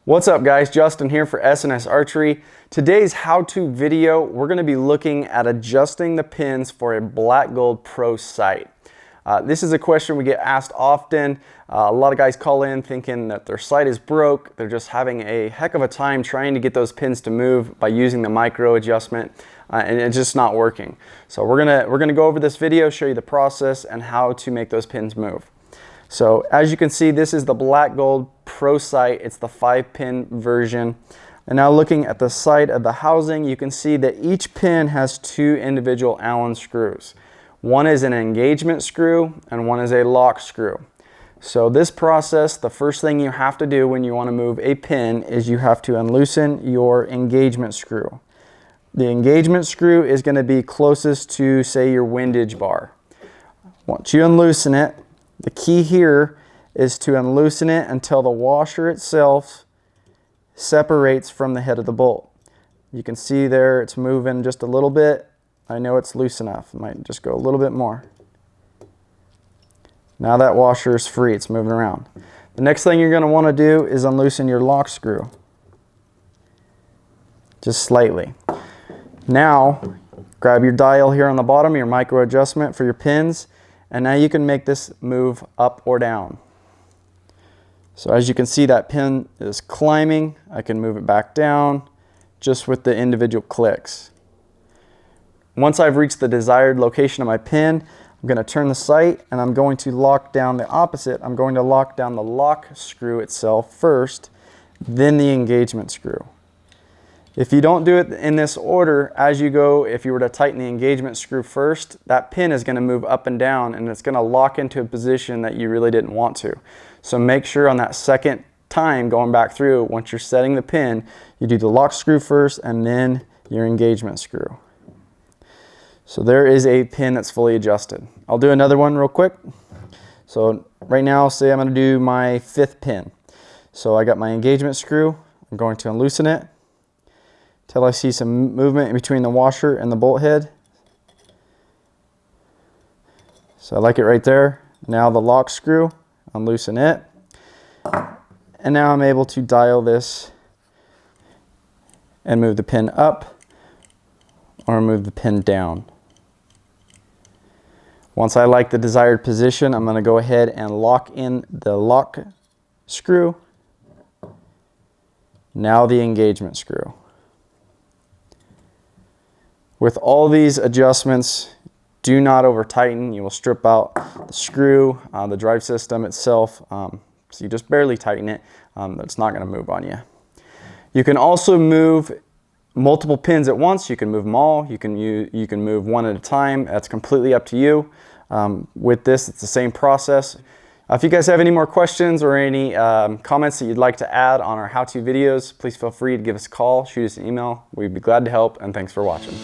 What's up guys, Justin here for S&S Archery. Today's how-to video, we're going to be looking at adjusting the pins for a black gold pro sight. This is a question we get asked often. A lot of guys call in thinking that their sight is broke. They're just having a heck of a time trying to get those pins to move by using the micro adjustment, and it's just not working. So we're gonna go over this video, show you the process and how to make those pins move. So as you can see, this is the black gold pro sight. It's the 5-pin version. And now looking at the side of the housing, you can see that each pin has 2 individual Allen screws. One is an engagement screw and one is a lock screw. So this process, the first thing you have to do when you want to move a pin is you have to unloosen your engagement screw. The engagement screw is going to be closest to, say, your windage bar. Once you unloosen it, the key here is to unloosen it until the washer itself separates from the head of the bolt. You can see there it's moving just a little bit. I know it's loose enough. I might just go a little bit more. Now that washer is free, it's moving around. The next thing you're going to want to do is unloosen your lock screw. Just slightly. Now, grab your dial here on the bottom, your micro adjustment for your pins, and now you can make this move up or down. So as you can see, that pin is climbing. I can move it back down just with the individual clicks. Once I've reached the desired location of my pin, I'm going to turn the sight and I'm going to lock down the opposite. I'm going to lock down the lock screw itself first, then the engagement screw. If you don't do it in this order, as you go, if you were to tighten the engagement screw first, that pin is going to move up and down and it's going to lock into a position that you really didn't want to. So make sure on that second time going back through, once you're setting the pin, you do the lock screw first and then your engagement screw. So there is a pin that's fully adjusted. I'll do another one real quick. So right now, say I'm going to do my 5th pin. So I got my engagement screw. I'm going to unloosen it till I see some movement in between the washer and the bolt head. So I like it right there. Now the lock screw, unloosen it. And now I'm able to dial this and move the pin up or move the pin down. Once I like the desired position, I'm going to go ahead and lock in the lock screw. Now the engagement screw. With all these adjustments, do not over tighten. You will strip out the screw, the drive system itself. So you just barely tighten it. It's not going to move on you. You can also move multiple pins at once. You can move them all. You can move one at a time. That's completely up to you. With this, it's the same process. If you guys have any more questions or any comments that you'd like to add on our how-to videos, please feel free to give us a call, shoot us an email. We'd be glad to help, and thanks for watching.